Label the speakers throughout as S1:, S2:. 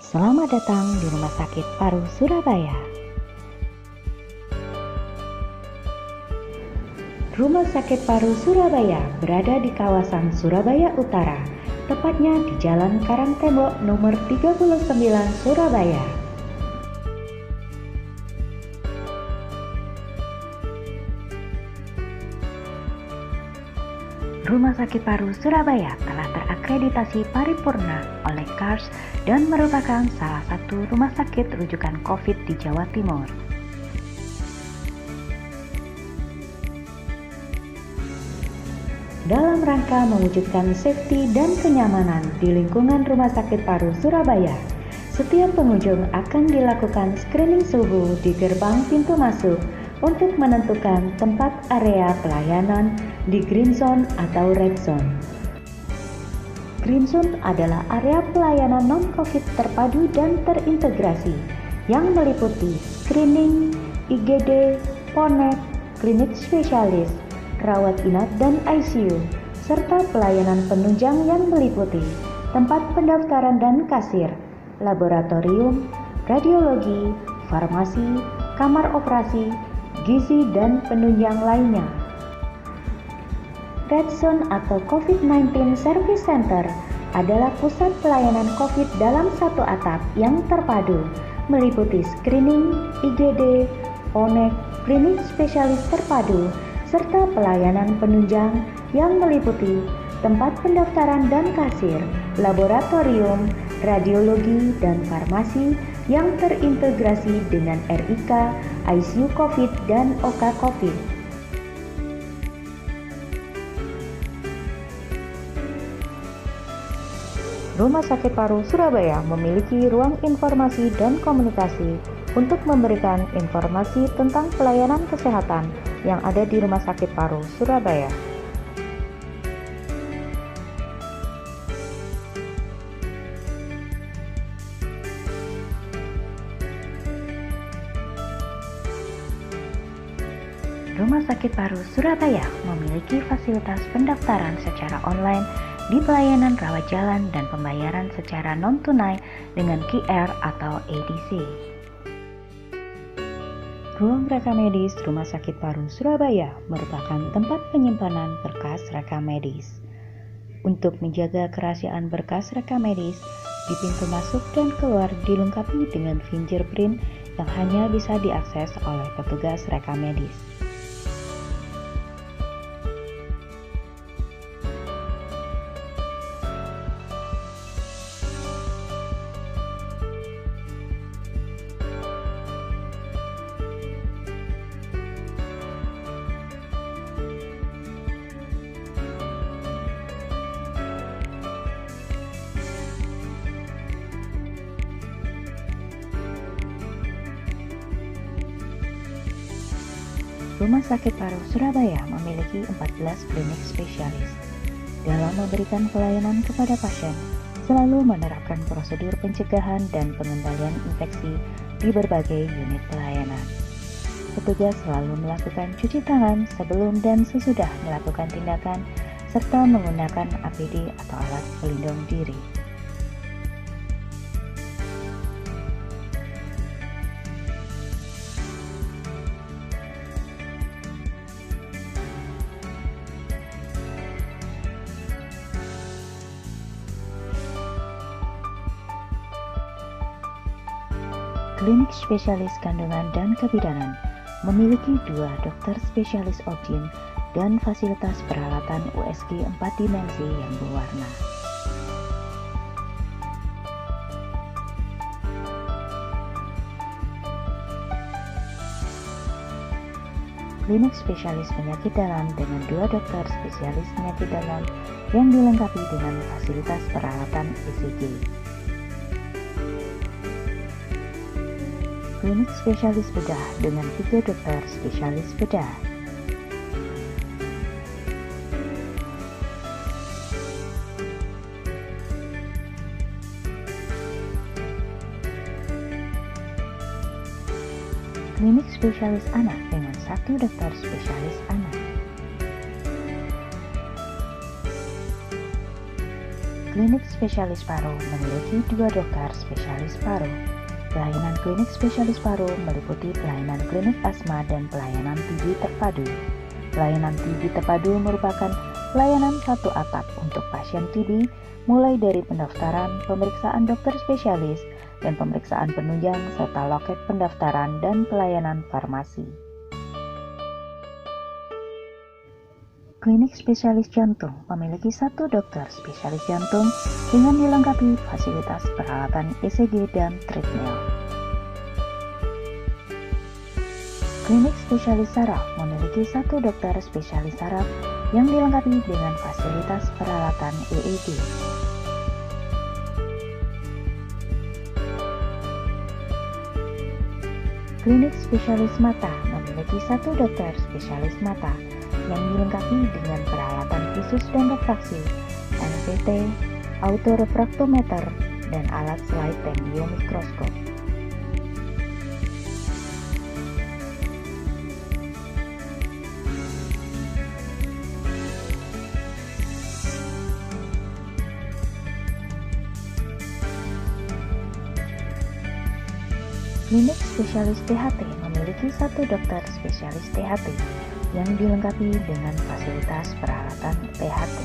S1: Selamat datang di Rumah Sakit Paru Surabaya. Rumah Sakit Paru Surabaya berada di kawasan Surabaya Utara, tepatnya di Jalan Karangtembok nomor 39 Surabaya. Rumah Sakit Paru Surabaya telah terakreditasi paripurna oleh KARS dan merupakan salah satu rumah sakit rujukan COVID di Jawa Timur. Dalam rangka mewujudkan safety dan kenyamanan di lingkungan Rumah Sakit Paru Surabaya, setiap pengunjung akan dilakukan screening suhu di gerbang pintu masuk untuk menentukan tempat area pelayanan di Green Zone atau Red Zone. Green Zone adalah area pelayanan non-COVID terpadu dan terintegrasi yang meliputi screening, IGD, PONEK, klinik spesialis, rawat inap dan ICU, serta pelayanan penunjang yang meliputi tempat pendaftaran dan kasir, laboratorium, radiologi, farmasi, kamar operasi, gizi, dan penunjang lainnya. Red Zone atau COVID-19 Service Center adalah pusat pelayanan COVID dalam satu atap yang terpadu, meliputi screening, IGD, PONEK, klinik spesialis terpadu, serta pelayanan penunjang yang meliputi tempat pendaftaran dan kasir, laboratorium, radiologi, dan farmasi yang terintegrasi dengan RIK, ICU COVID, dan OK COVID. Rumah Sakit Paru Surabaya memiliki ruang informasi dan komunikasi untuk memberikan informasi tentang pelayanan kesehatan yang ada di Rumah Sakit Paru Surabaya. Rumah Sakit Paru Surabaya memiliki fasilitas pendaftaran secara online di pelayanan rawat jalan dan pembayaran secara non-tunai dengan QR atau EDC. Ruang rekam medis Rumah Sakit Paru Surabaya merupakan tempat penyimpanan berkas rekam medis. Untuk menjaga kerahasiaan berkas rekam medis, di pintu masuk dan keluar dilengkapi dengan fingerprint yang hanya bisa diakses oleh petugas rekam medis. Rumah Sakit Paru Surabaya memiliki 14 klinik spesialis. Dalam memberikan pelayanan kepada pasien, selalu menerapkan prosedur pencegahan dan pengendalian infeksi di berbagai unit pelayanan. Petugas selalu melakukan cuci tangan sebelum dan sesudah melakukan tindakan, serta menggunakan APD atau alat pelindung diri. Klinik spesialis kandungan dan kebidanan memiliki 2 dokter spesialis OBGYN dan fasilitas peralatan USG 4 dimensi yang berwarna. Klinik spesialis penyakit dalam dengan 2 dokter spesialis penyakit dalam yang dilengkapi dengan fasilitas peralatan ECG. Klinik spesialis bedah dengan 3 dokter spesialis bedah. Klinik spesialis anak dengan 1 dokter spesialis anak. klinik spesialis paru memiliki 2 dokter spesialis paru. Pelayanan klinik spesialis paru meliputi pelayanan klinik asma dan pelayanan TB terpadu. Pelayanan TB terpadu merupakan pelayanan satu atap untuk pasien TB, mulai dari pendaftaran, pemeriksaan dokter spesialis, dan pemeriksaan penunjang, serta loket pendaftaran dan pelayanan farmasi. Klinik spesialis jantung memiliki 1 dokter spesialis jantung dengan dilengkapi fasilitas peralatan ECG dan treadmill. Klinik spesialis saraf memiliki 1 dokter spesialis saraf yang dilengkapi dengan fasilitas peralatan EEG. Klinik spesialis mata memiliki 1 dokter spesialis mata yang dilengkapi dengan peralatan visus dan refraksi, NPT, autorefraktometer, dan alat slide tendiomikroskop. Klinik spesialis THT memiliki 1 dokter spesialis THT yang dilengkapi dengan fasilitas peralatan THT.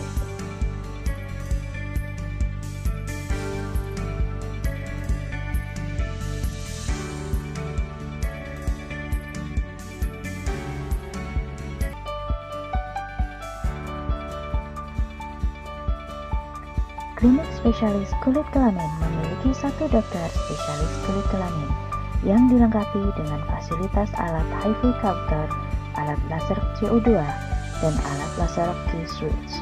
S1: Klinik spesialis kulit kelamin memiliki 1 dokter spesialis kulit kelamin yang dilengkapi dengan fasilitas alat HIV counter, alat laser CO2, dan alat laser K-switch.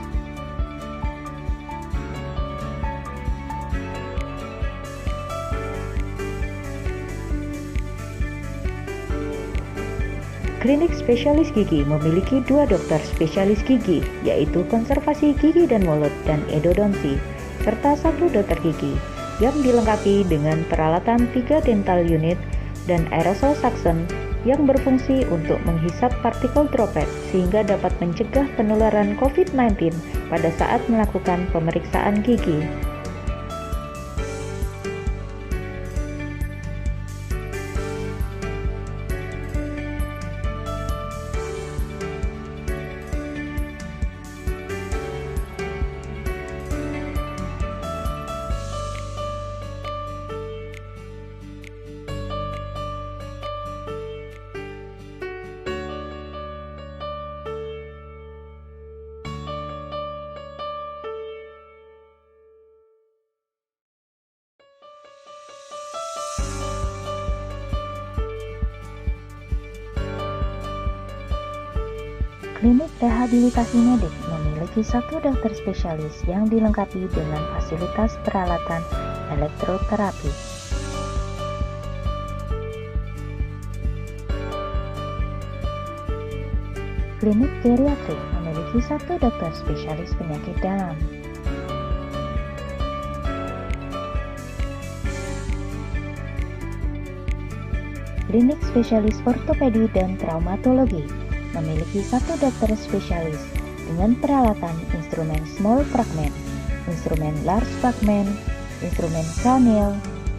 S1: Klinik spesialis gigi memiliki 2 dokter spesialis gigi, yaitu konservasi gigi dan mulut dan endodonti, serta 1 dokter gigi yang dilengkapi dengan peralatan 3 dental unit dan aerosol suction yang berfungsi untuk menghisap partikel droplet sehingga dapat mencegah penularan COVID-19 pada saat melakukan pemeriksaan gigi. Klinik rehabilitasi medik memiliki 1 dokter spesialis yang dilengkapi dengan fasilitas peralatan elektroterapi. Klinik geriatri memiliki 1 dokter spesialis penyakit dalam. Klinik spesialis ortopedi dan traumatologi memiliki 1 dokter spesialis dengan peralatan instrumen small fragment, instrumen large fragment, instrumen cranial,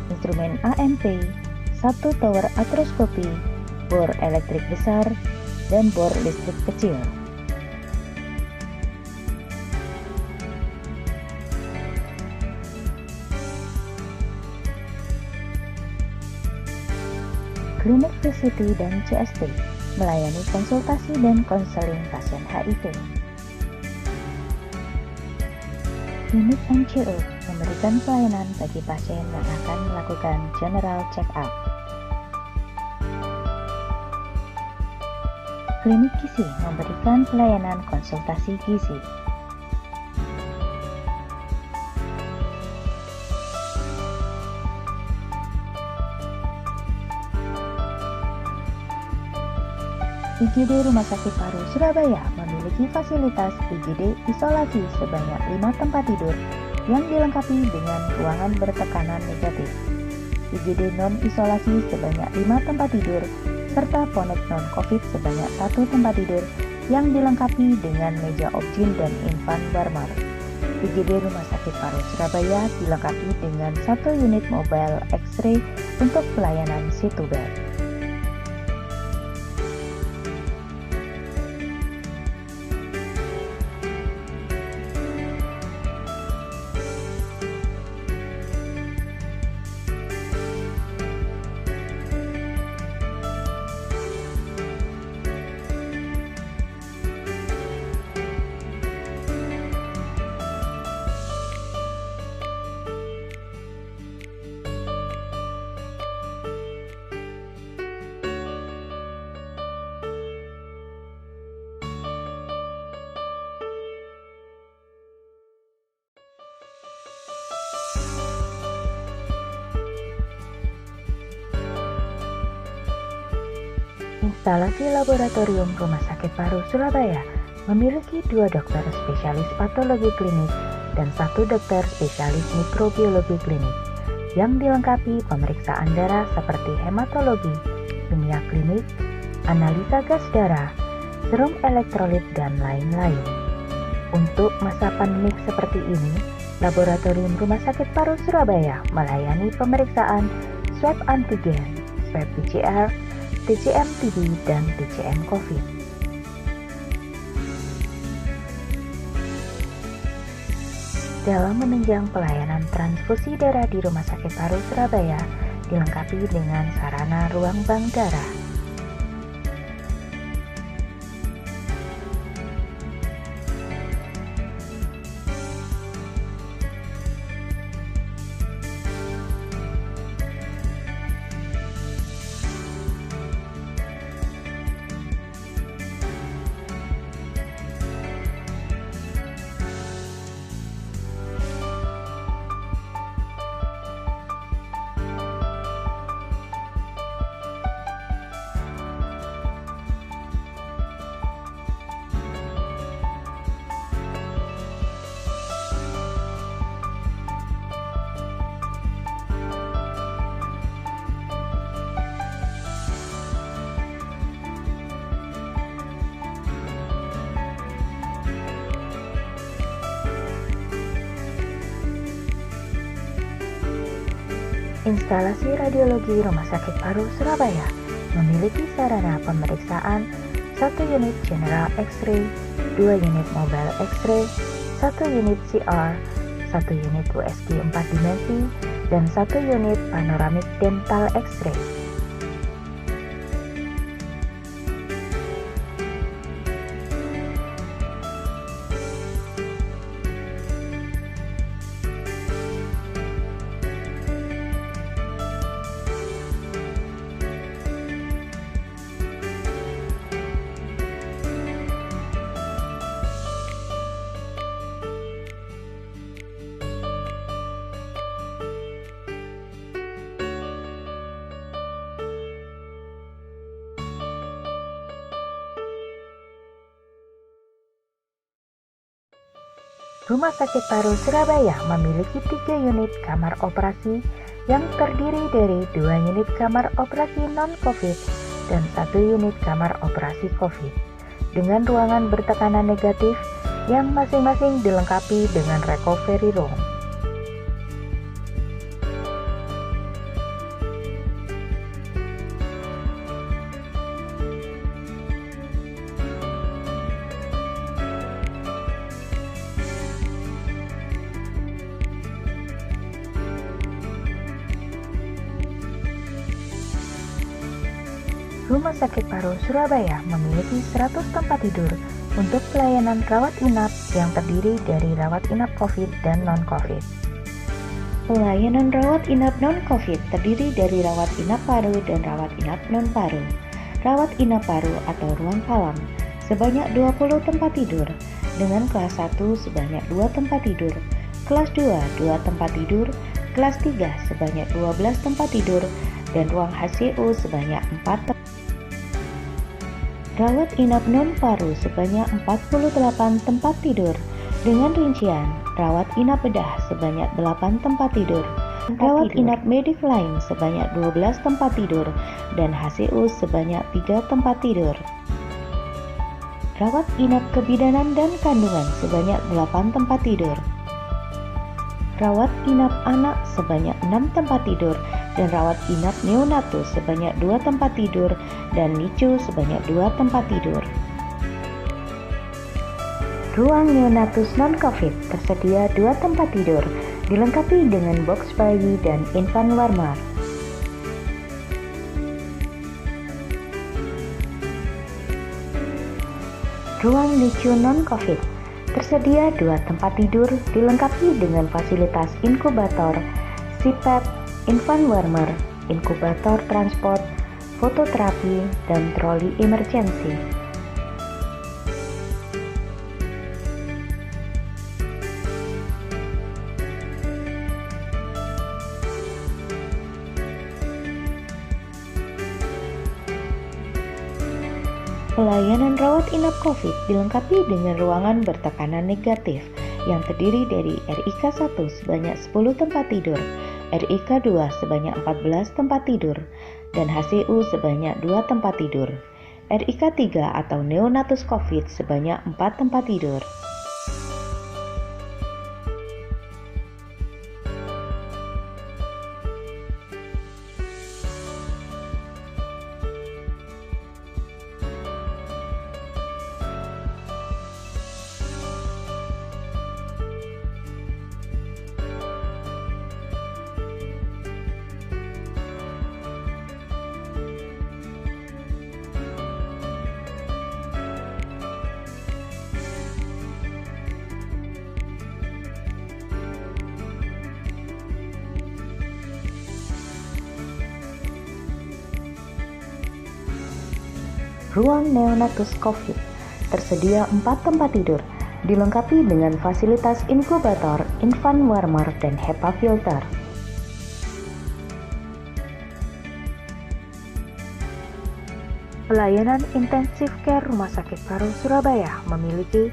S1: instrumen AMP, 1 tower artroskopi, bor elektrik besar, dan bor listrik kecil. Klinik VCT dan CST melayani konsultasi dan konseling pasien HIV. Klinik MCO memberikan pelayanan bagi pasien yang akan melakukan general check-up. Klinik gizi memberikan pelayanan konsultasi gizi. IGD Rumah Sakit Paru Surabaya memiliki fasilitas IGD isolasi sebanyak 5 tempat tidur yang dilengkapi dengan ruangan bertekanan negatif, IGD non-isolasi sebanyak 5 tempat tidur, serta Ponek non-COVID sebanyak 1 tempat tidur yang dilengkapi dengan meja objin dan infant warmer.
S2: IGD Rumah Sakit Paru Surabaya dilengkapi dengan 1 unit mobile X-ray untuk pelayanan situ bed. Instalasi Laboratorium Rumah Sakit Paru Surabaya memiliki 2 dokter spesialis patologi klinik dan 1 dokter spesialis mikrobiologi klinik yang dilengkapi pemeriksaan darah seperti hematologi, kimia klinik, analisa gas darah, serum elektrolit, dan lain-lain. Untuk masa pandemik seperti ini, Laboratorium Rumah Sakit Paru Surabaya melayani pemeriksaan swab antigen, swab PCR, TCM TB, dan TCM COVID. Dalam menunjang pelayanan transfusi darah di Rumah Sakit Paru Surabaya, dilengkapi dengan sarana ruang bank darah. Instalasi Radiologi Rumah Sakit Paru Surabaya memiliki sarana pemeriksaan 1 unit General X-ray, 2 unit Mobile X-ray, 1 unit CR, 1 unit USG 4 dimensi, dan 1 unit Panoramic Dental X-ray. Rumah Sakit Paru Surabaya memiliki 3 unit kamar operasi yang terdiri dari 2 unit kamar operasi non-COVID dan 1 unit kamar operasi COVID dengan ruangan bertekanan negatif yang masing-masing dilengkapi dengan recovery room. Rumah Sakit Paru Surabaya memiliki 100 tempat tidur untuk pelayanan rawat inap yang terdiri dari rawat inap COVID dan non-COVID.
S1: Pelayanan rawat inap non-COVID terdiri dari rawat inap paru dan rawat inap non-paru. Rawat inap paru atau ruang kalam sebanyak 20 tempat tidur, dengan kelas 1 sebanyak 2 tempat tidur, kelas 2 2 tempat tidur, kelas 3 sebanyak 12 tempat tidur, dan ruang HCO sebanyak 4 tempat. Rawat inap non-paru sebanyak 48 tempat tidur, dengan rincian rawat inap bedah sebanyak 8 tempat tidur, rawat inap medik lain sebanyak 12 tempat tidur, dan HCO sebanyak 3 tempat tidur. Rawat inap kebidanan dan kandungan sebanyak 8 tempat tidur. rawat inap anak sebanyak 6 tempat tidur, dan rawat inap neonatus sebanyak 2 tempat tidur, dan NICU sebanyak 2 tempat tidur. Ruang neonatus non-COVID tersedia 2 tempat tidur, dilengkapi dengan box bayi dan infant warmer. Ruang NICU non-COVID tersedia 2 tempat tidur, dilengkapi dengan fasilitas inkubator, CPAP, infant warmer, inkubator transport, fototerapi, dan troli emergensi. Pelayanan rawat inap COVID dilengkapi dengan ruangan bertekanan negatif yang terdiri dari RIK 1 sebanyak 10 tempat tidur, RIK 2 sebanyak 14 tempat tidur, dan HCU sebanyak 2 tempat tidur, RIK 3 atau neonatus COVID sebanyak 4 tempat tidur. Ruang neonatus COVID tersedia 4 tempat tidur, dilengkapi dengan fasilitas inkubator, infant warmer, dan HEPA filter. Pelayanan intensif care Rumah Sakit Paru Surabaya memiliki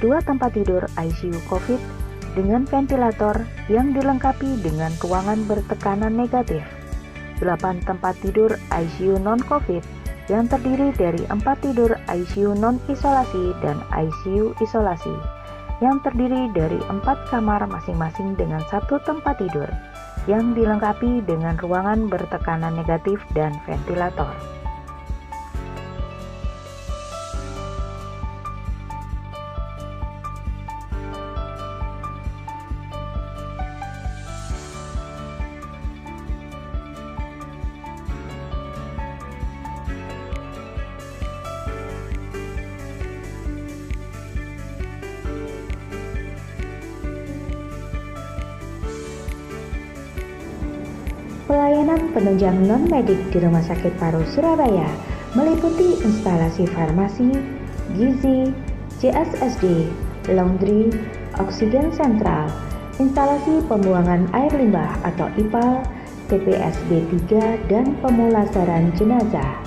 S1: 2 tempat tidur ICU COVID dengan ventilator yang dilengkapi dengan ruangan bertekanan negatif, 8 tempat tidur ICU non-COVID yang terdiri dari 4 tidur ICU non-isolasi dan ICU isolasi, yang terdiri dari 4 kamar masing-masing dengan 1 tempat tidur, yang dilengkapi dengan ruangan bertekanan negatif dan ventilator. Pelayanan penunjang non-medik di Rumah Sakit Paru Surabaya meliputi instalasi farmasi, gizi, CSSD, laundry, oksigen sentral, instalasi pembuangan air limbah atau IPAL, TPSB 3, dan pemulasaran jenazah.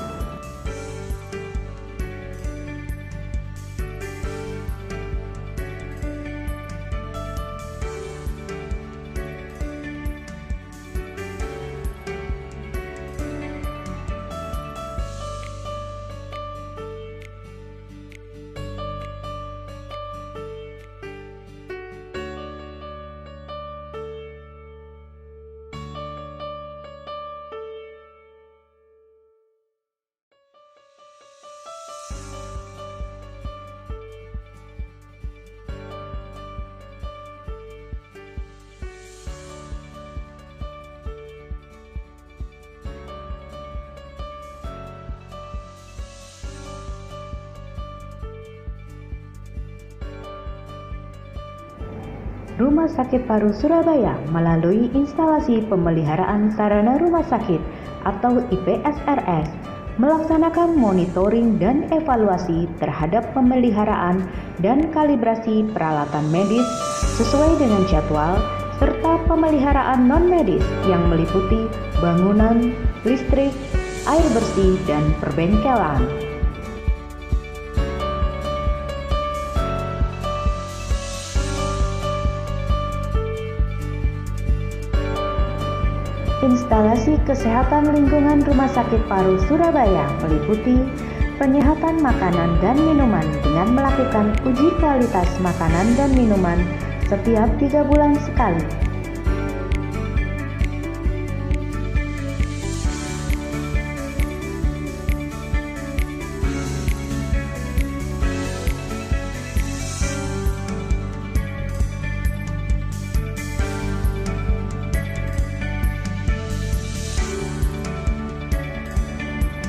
S1: Rumah Sakit Paru Surabaya melalui instalasi pemeliharaan sarana rumah sakit atau IPSRS melaksanakan monitoring dan evaluasi terhadap pemeliharaan dan kalibrasi peralatan medis sesuai dengan jadwal serta pemeliharaan non-medis yang meliputi bangunan, listrik, air bersih, dan perbengkelan. Instalasi kesehatan lingkungan Rumah Sakit Paru Surabaya meliputi penyehatan makanan dan minuman dengan melakukan uji kualitas makanan dan minuman setiap 3 bulan sekali,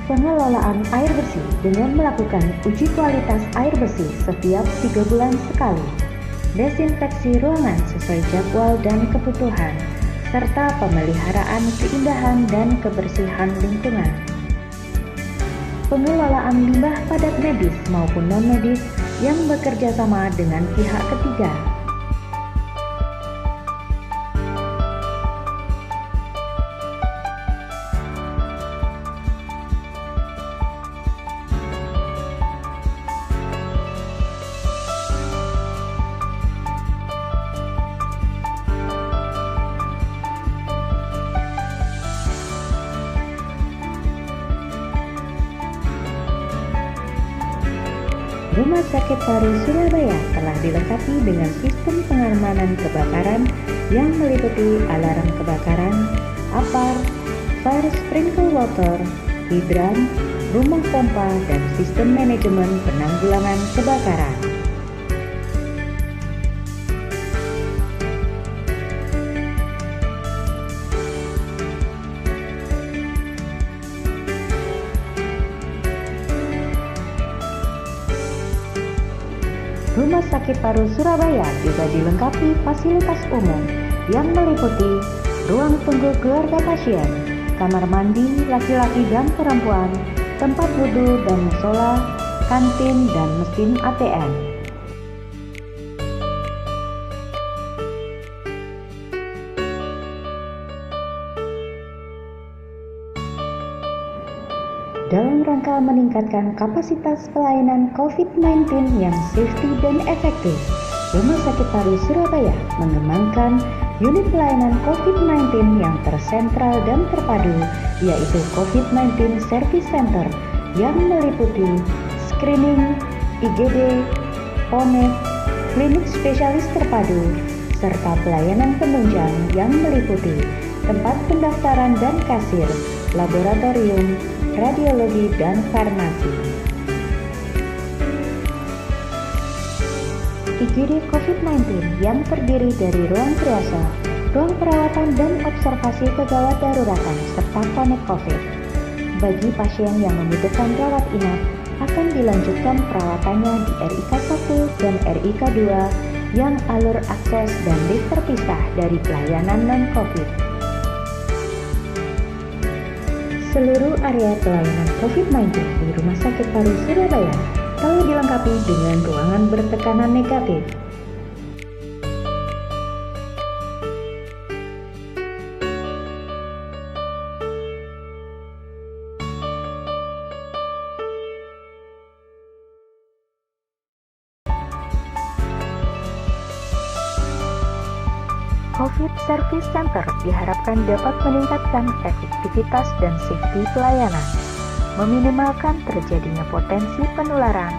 S1: pengelolaan air bersih dengan melakukan uji kualitas air bersih setiap 3 bulan sekali, desinfeksi ruangan sesuai jadwal dan kebutuhan, serta pemeliharaan keindahan dan kebersihan lingkungan. Pengelolaan limbah padat medis maupun non-medis yang bekerja sama dengan pihak ketiga. Rumah Sakit Paru Surabaya telah dilengkapi dengan sistem pengamanan kebakaran yang meliputi alarm kebakaran, APAR, fire sprinkler water, hidran, rumah pompa, dan sistem manajemen penanggulangan kebakaran. Rumah Sakit Paru Surabaya juga dilengkapi fasilitas umum yang meliputi ruang tunggu keluarga pasien, kamar mandi laki-laki dan perempuan, tempat wudhu dan musola, kantin, dan mesin ATM. Dalam rangka meningkatkan kapasitas pelayanan COVID-19 yang safety dan efektif, Rumah Sakit Paru Surabaya mengembangkan unit pelayanan COVID-19 yang tersentral dan terpadu, yaitu COVID-19 Service Center yang meliputi screening, IGD, PONET, klinik spesialis terpadu, serta pelayanan penunjang yang meliputi tempat pendaftaran dan kasir, laboratorium, radiologi, dan farmasi. IGD COVID-19 yang terdiri dari ruang triase, ruang perawatan dan observasi kegawat daruratan, serta PONET COVID. Bagi pasien yang membutuhkan rawat inap, akan dilanjutkan perawatannya di RIK 1 dan RIK 2 yang alur akses dan lift terpisah dari pelayanan non-COVID. Seluruh area pelayanan COVID-19 di Rumah Sakit Paru Surabaya telah dilengkapi dengan ruangan bertekanan negatif. COVID Service Center diharapkan dapat meningkatkan efektivitas dan safety pelayanan, meminimalkan terjadinya potensi penularan,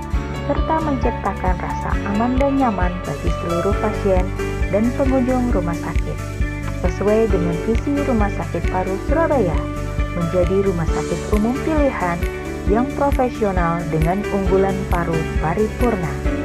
S1: serta menciptakan rasa aman dan nyaman bagi seluruh pasien dan pengunjung rumah sakit. Sesuai dengan visi Rumah Sakit Paru Surabaya, menjadi rumah sakit umum pilihan yang profesional dengan unggulan paru paripurna.